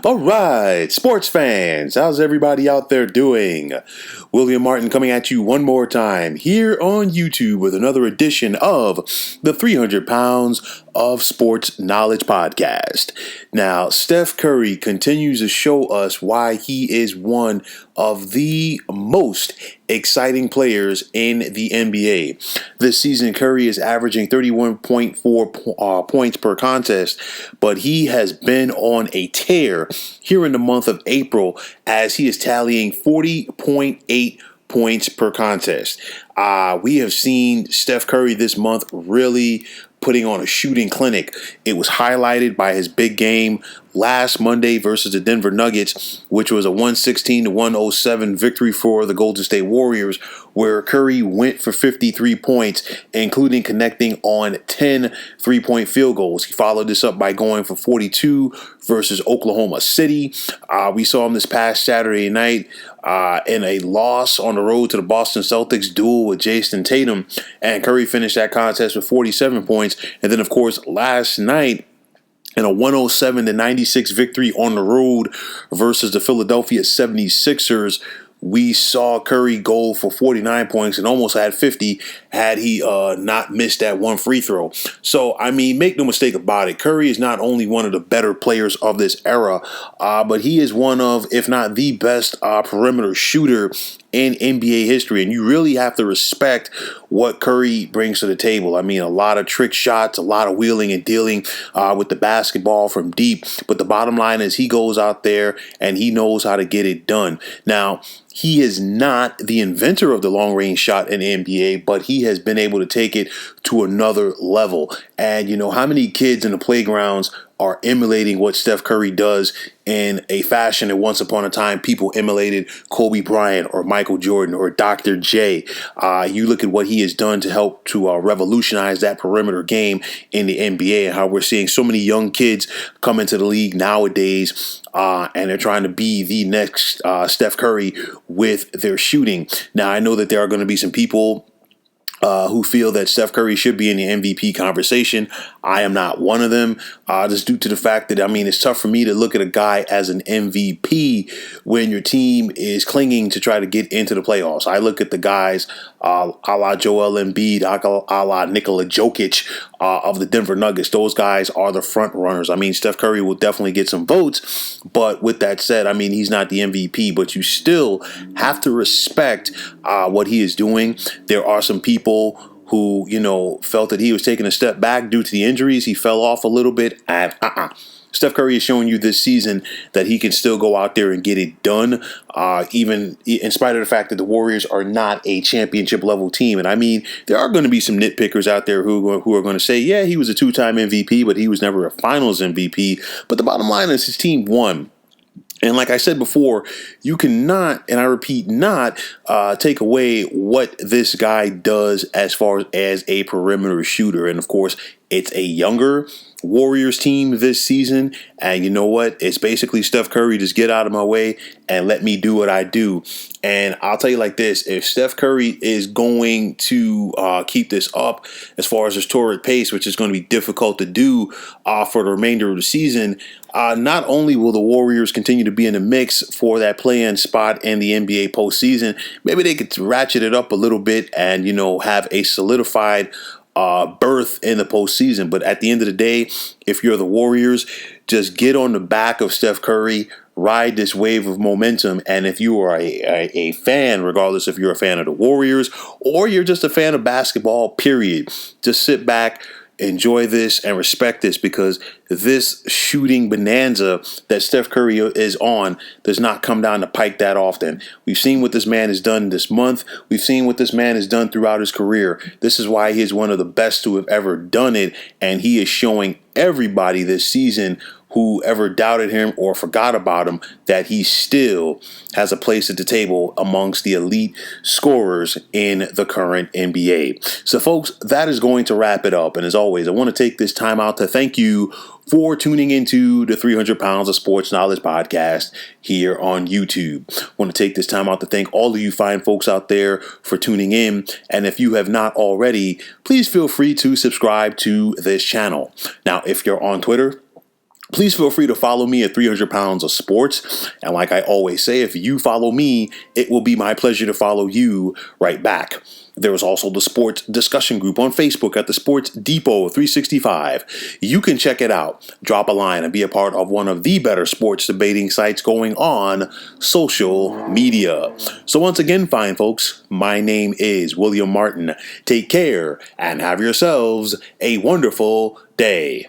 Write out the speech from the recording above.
All right, sports fans, how's everybody out there doing? William Martin coming at you one more time here on YouTube with another edition of the 300 Pounds of Sports Knowledge podcast. Now, Steph Curry continues to show us why he is one of the most exciting players in the NBA. This season, Curry is averaging 31.4 points per contest, but he has been on a tear here in the month of April as he is tallying 40.8 points per contest. We have seen Steph Curry this month really putting on a shooting clinic. It was highlighted by his big game last Monday versus the Denver Nuggets, which was a 116-107 victory for the Golden State Warriors, where Curry went for 53 points, including connecting on 10 three-point field goals. He followed this up by going for 42 versus Oklahoma City. We saw him this past Saturday night in a loss on the road to the Boston Celtics duel with Jason Tatum, and Curry finished that contest with 47 points. And then, of course, last night, in a 107-96 victory on the road versus the Philadelphia 76ers, we saw Curry go for 49 points and almost had 50 had he not missed that one free throw. So, I mean, make no mistake about it. Curry is not only one of the better players of this era, but he is one of, if not the best perimeter shooter in NBA history. And you really have to respect what Curry brings to the table. I mean, a lot of trick shots, a lot of wheeling and dealing with the basketball from deep. But the bottom line is he goes out there and he knows how to get it done. Now, he is not the inventor of the long-range shot in the NBA, but he has been able to take it to another level. And you know, how many kids in the playgrounds are emulating what Steph Curry does in a fashion that once upon a time people emulated Kobe Bryant or Michael Jordan or Dr. J. You look at what he has done to help to revolutionize that perimeter game in the NBA, and how we're seeing so many young kids come into the league nowadays, and they're trying to be the next Steph Curry with their shooting. Now, I know that there are going to be some people who feel that Steph Curry should be in the MVP conversation. I am not one of them, just due to the fact that, I mean, it's tough for me to look at a guy as an MVP when your team is clinging to try to get into the playoffs. I look at the guys a la Joel Embiid, a la Nikola Jokic of the Denver Nuggets. Those guys are the front runners. I mean, Steph Curry will definitely get some votes, but with that said, I mean, he's not the MVP, but you still have to respect what he is doing. There are some people who, you know, felt that he was taking a step back due to the injuries. He fell off a little bit, and Steph Curry is showing you this season that he can still go out there and get it done, even in spite of the fact that the Warriors are not a championship level team. And I mean, there are going to be some nitpickers out there who are going to say, yeah, he was a two-time MVP, but he was never a finals MVP. But the bottom line is his team won. And like I said before, you cannot, and I repeat, not take away what this guy does as far as a perimeter shooter. And of course, it's a younger Warriors team this season. And you know what? It's basically Steph Curry, just get out of my way and let me do what I do. And I'll tell you like this, if Steph Curry is going to keep this up as far as his torrid pace, which is going to be difficult to do for the remainder of the season, not only will the Warriors continue to be in the mix for that play-in spot in the NBA postseason, maybe they could ratchet it up a little bit and, you know, have a solidified berth in the postseason. But at the end of the day, if you're the Warriors, just get on the back of Steph Curry, ride this wave of momentum. And if you are a fan, regardless if you're a fan of the Warriors or you're just a fan of basketball, period, just sit back, enjoy this, and respect this, because this shooting bonanza that Steph Curry is on does not come down the pike that often. We've seen what this man has done this month. We've seen what this man has done throughout his career. This is why he is one of the best to have ever done it, and he is showing everybody this season who ever doubted him or forgot about him that he still has a place at the table amongst the elite scorers in the current NBA. So, folks, that is going to wrap it up. And as always, I want to take this time out to thank you for tuning into the 300 Pounds of Sports Knowledge podcast here on YouTube. I want to take this time out to thank all of you fine folks out there for tuning in. And if you have not already, please feel free to subscribe to this channel. Now, if you're on Twitter, Please feel free to follow me at 300 Pounds of Sports. And like I always say, if you follow me, it will be my pleasure to follow you right back. There is also the sports discussion group on Facebook at the Sports Depot 365. You can check it out, drop a line, and be a part of one of the better sports debating sites going on social media. So once again, fine folks, my name is William Martin. Take care and have yourselves a wonderful day.